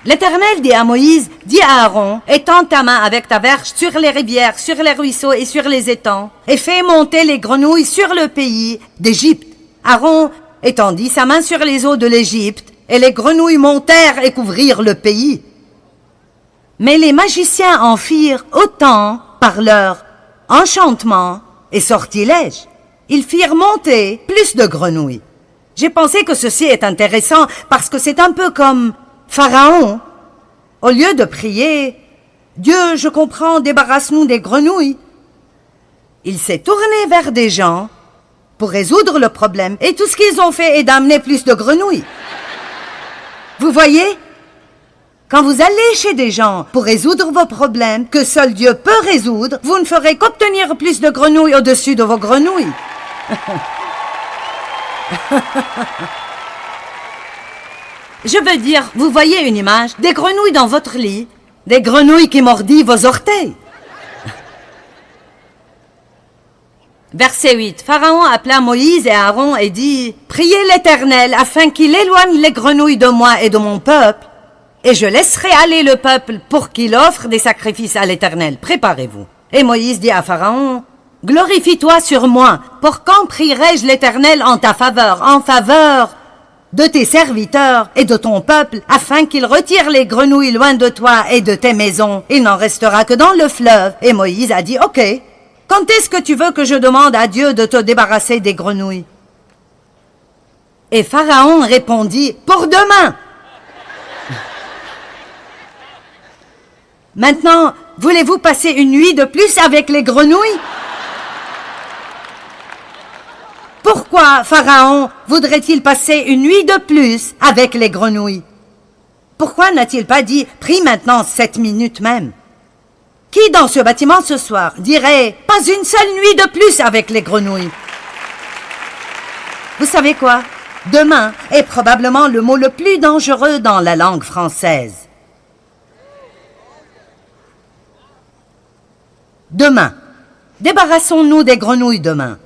L'Éternel dit à Moïse, dis à Aaron, étends ta main avec ta verge sur les rivières, sur les ruisseaux et sur les étangs, et fais monter les grenouilles sur le pays d'Égypte. Aaron étendit sa main sur les eaux de l'Égypte, et les grenouilles montèrent et couvrirent le pays. Mais les magiciens en firent autant par leur enchantement et sortilège. Ils firent monter plus de grenouilles. J'ai pensé que ceci est intéressant parce que c'est un peu comme Pharaon. Au lieu de prier, « Dieu, je comprends, débarrasse-nous des grenouilles », il s'est tourné vers des gens pour résoudre le problème et tout ce qu'ils ont fait est d'amener plus de grenouilles. Vous voyez? Quand vous allez chez des gens pour résoudre vos problèmes que seul Dieu peut résoudre, vous ne ferez qu'obtenir plus de grenouilles au-dessus de vos grenouilles. Je veux dire, vous voyez une image, des grenouilles dans votre lit, des grenouilles qui mordillent vos orteils. Verset 8. Pharaon appela Moïse et Aaron et dit, « Priez l'Éternel afin qu'il éloigne les grenouilles de moi et de mon peuple, et je laisserai aller le peuple pour qu'il offre des sacrifices à l'Éternel. Préparez-vous. » Et Moïse dit à Pharaon, « Glorifie-toi sur moi. Pour quand prierai-je l'Éternel en ta faveur, en faveur de tes serviteurs et de ton peuple, afin qu'il retire les grenouilles loin de toi et de tes maisons? Il n'en restera que dans le fleuve. » Et Moïse a dit, « Ok, quand est-ce que tu veux que je demande à Dieu de te débarrasser des grenouilles? » Et Pharaon répondit, « Pour demain. » Maintenant, voulez-vous passer une nuit de plus avec les grenouilles? Pourquoi Pharaon voudrait-il passer une nuit de plus avec les grenouilles? Pourquoi n'a-t-il pas dit « Prie maintenant 7 minutes même » ? Qui dans ce bâtiment ce soir dirait « Pas une seule nuit de plus avec les grenouilles » ? Vous savez quoi? Demain est probablement le mot le plus dangereux dans la langue française. Demain. Débarrassons-nous des grenouilles demain.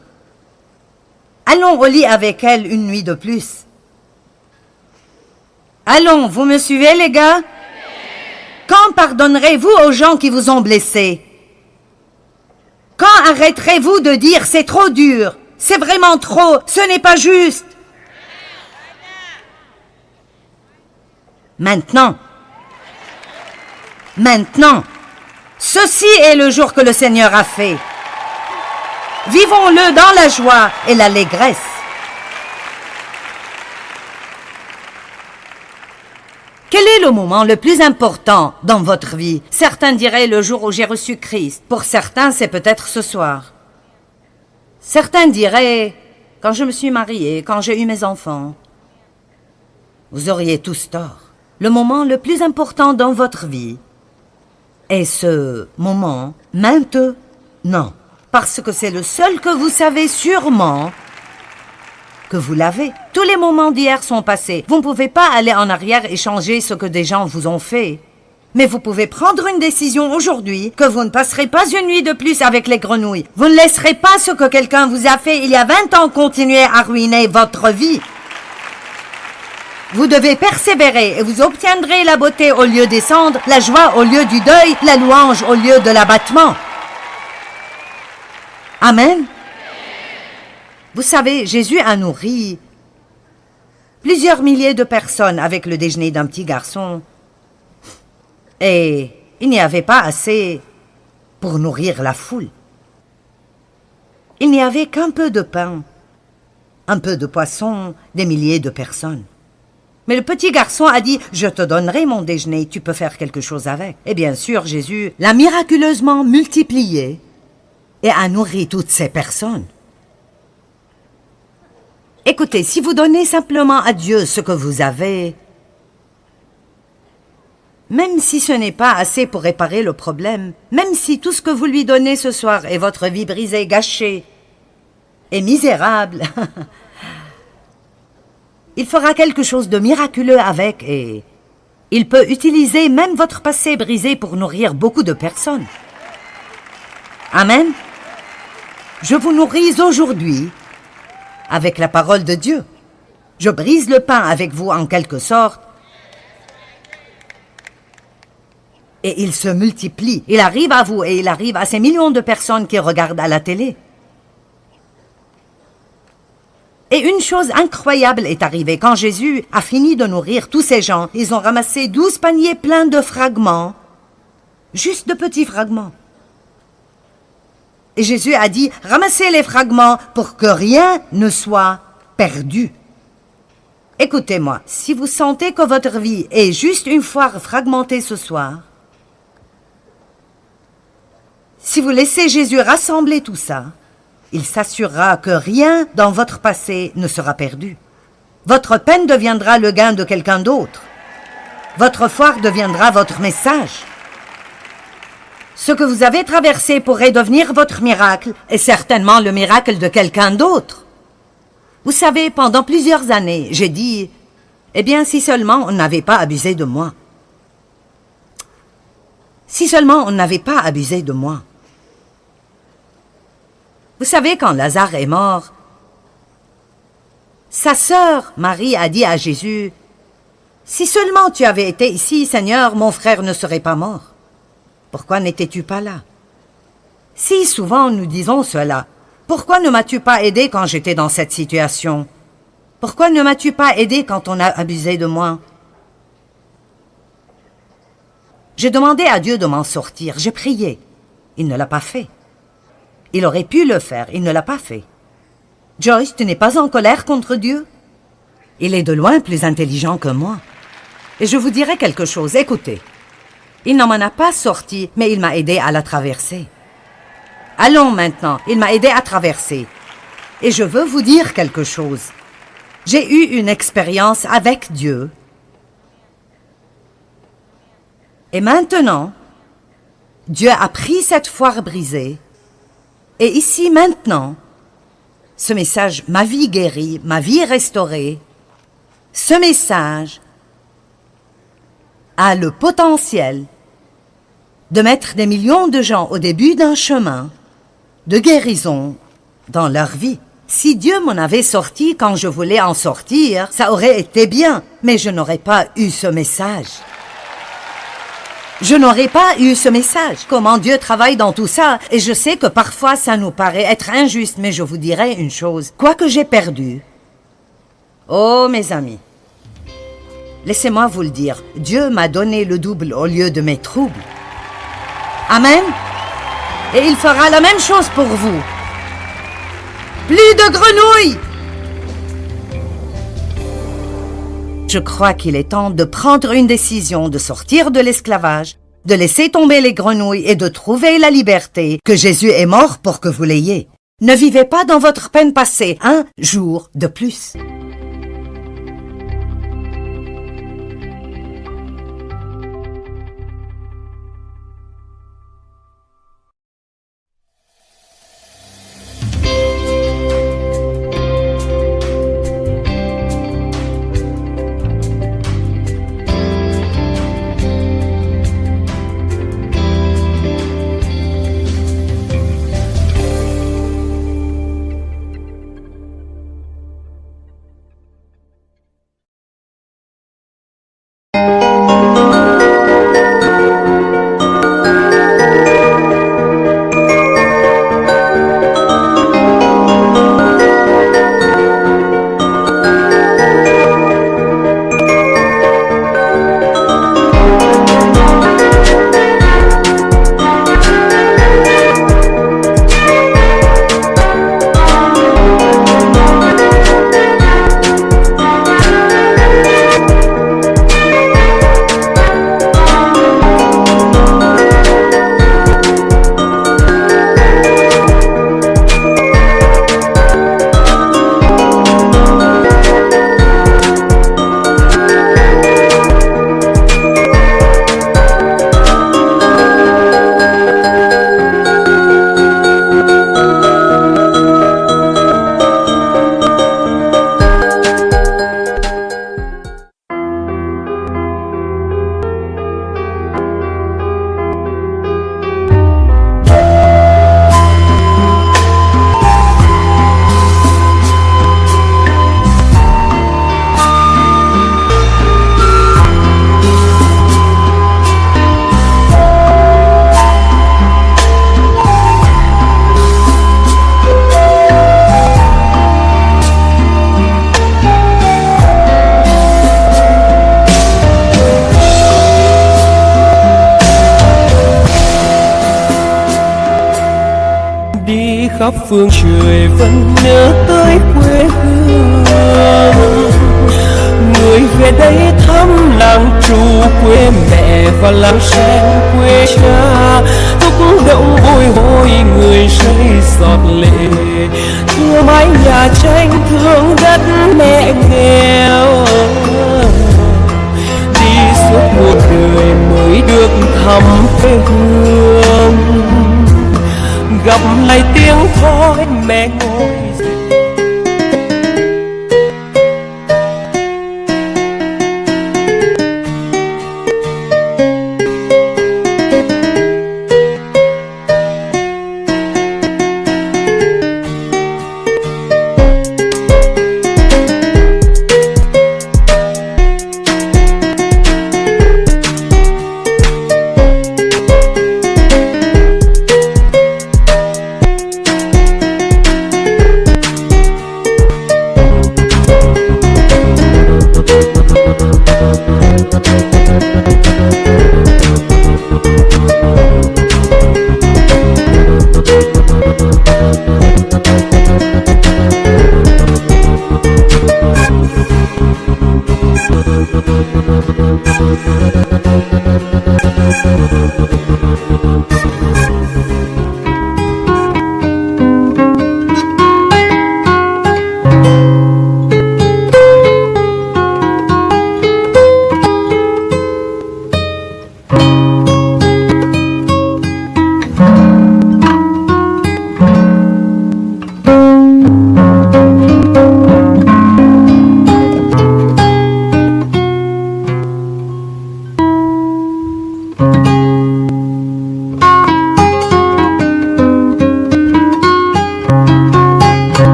Allons au lit avec elles une nuit de plus. Allons, vous me suivez les gars? Quand pardonnerez-vous aux gens qui vous ont blessés? Quand arrêterez-vous de dire c'est trop dur, c'est vraiment trop, ce n'est pas juste? Maintenant. Maintenant. Ceci est le jour que le Seigneur a fait. Vivons-le dans la joie et l'allégresse. Quel est le moment le plus important dans votre vie? Certains diraient le jour où j'ai reçu Christ. Pour certains, c'est peut-être ce soir. Certains diraient quand je me suis mariée, quand j'ai eu mes enfants. Vous auriez tous tort. Le moment le plus important dans votre vie est ce moment maintenant, parce que c'est le seul que vous savez sûrement que vous l'avez. Tous les moments d'hier sont passés. Vous ne pouvez pas aller en arrière et changer ce que des gens vous ont fait. Mais vous pouvez prendre une décision aujourd'hui que vous ne passerez pas une nuit de plus avec les grenouilles. Vous ne laisserez pas ce que quelqu'un vous a fait il y a 20 ans continuer à ruiner votre vie. Vous devez persévérer et vous obtiendrez la beauté au lieu des cendres, la joie au lieu du deuil, la louange au lieu de l'abattement. Amen. Vous savez, Jésus a nourri plusieurs milliers de personnes avec le déjeuner d'un petit garçon. Et il n'y avait pas assez pour nourrir la foule. Il n'y avait qu'un peu de pain, un peu de poisson, des milliers de personnes. Mais le petit garçon a dit « Je te donnerai mon déjeuner, tu peux faire quelque chose avec. » Et bien sûr, Jésus l'a miraculeusement multiplié et a nourri toutes ces personnes. Écoutez, si vous donnez simplement à Dieu ce que vous avez, même si ce n'est pas assez pour réparer le problème, même si tout ce que vous lui donnez ce soir est votre vie brisée, gâchée et misérable, il fera quelque chose de miraculeux avec et il peut utiliser même votre passé brisé pour nourrir beaucoup de personnes. Amen. Je vous nourris aujourd'hui avec la parole de Dieu. Je brise le pain avec vous en quelque sorte et il se multiplie. Il arrive à vous et il arrive à ces millions de personnes qui regardent à la télé. Et une chose incroyable est arrivée. Quand Jésus a fini de nourrir tous ces gens, ils ont ramassé 12 paniers pleins de fragments, juste de petits fragments. Et Jésus a dit, ramassez les fragments pour que rien ne soit perdu. Écoutez-moi, si vous sentez que votre vie est juste une foire fragmentée ce soir, si vous laissez Jésus rassembler tout ça, il s'assurera que rien dans votre passé ne sera perdu. Votre peine deviendra le gain de quelqu'un d'autre. Votre foire deviendra votre message. Ce que vous avez traversé pourrait devenir votre miracle et certainement le miracle de quelqu'un d'autre. Vous savez, pendant plusieurs années, j'ai dit, eh bien, si seulement on n'avait pas abusé de moi. Si seulement on n'avait pas abusé de moi. Vous savez, quand Lazare est mort, sa sœur Marie a dit à Jésus, « Si seulement tu avais été ici, Seigneur, mon frère ne serait pas mort. Pourquoi n'étais-tu pas là? » Si souvent nous disons cela, « Pourquoi ne m'as-tu pas aidé quand j'étais dans cette situation? Pourquoi ne m'as-tu pas aidé quand on a abusé de moi? » J'ai demandé à Dieu de m'en sortir, j'ai prié. Il ne l'a pas fait. Il aurait pu le faire, il ne l'a pas fait. Joyce, tu n'es pas en colère contre Dieu? Il est de loin plus intelligent que moi. Et je vous dirai quelque chose, écoutez. Il n'en m'en a pas sorti, mais il m'a aidé à la traverser. Allons maintenant, il m'a aidé à traverser. Et je veux vous dire quelque chose. J'ai eu une expérience avec Dieu. Et maintenant, Dieu a pris cette foire brisée. Et ici, maintenant, ce message, ma vie guérie, ma vie restaurée, ce message a le potentiel de mettre des millions de gens au début d'un chemin de guérison dans leur vie. Si Dieu m'en avait sorti quand je voulais en sortir, ça aurait été bien, mais je n'aurais pas eu ce message. Je n'aurais pas eu ce message. Comment Dieu travaille dans tout ça. Et je sais que parfois ça nous paraît être injuste, mais je vous dirai une chose. Quoi que j'ai perdu, oh mes amis, laissez-moi vous le dire, Dieu m'a donné le double au lieu de mes troubles. Amen. Et il fera la même chose pour vous. Plus de grenouilles! Je crois qu'il est temps de prendre une décision, de sortir de l'esclavage, de laisser tomber les grenouilles et de trouver la liberté que Jésus est mort pour que vous l'ayez. Ne vivez pas dans votre peine passée un jour de plus. khắp phương trời vẫn nhớ tới quê hương. Người về đây thăm làng trù quê mẹ và làng sen quê cha, thúc động bồi hồi người rơi giọt lệ. Thương mái nhà tranh thương đất mẹ nghèo, đi suốt một đời mới được thăm quê hương, gặp lại tiếng thói mẹ ngồi.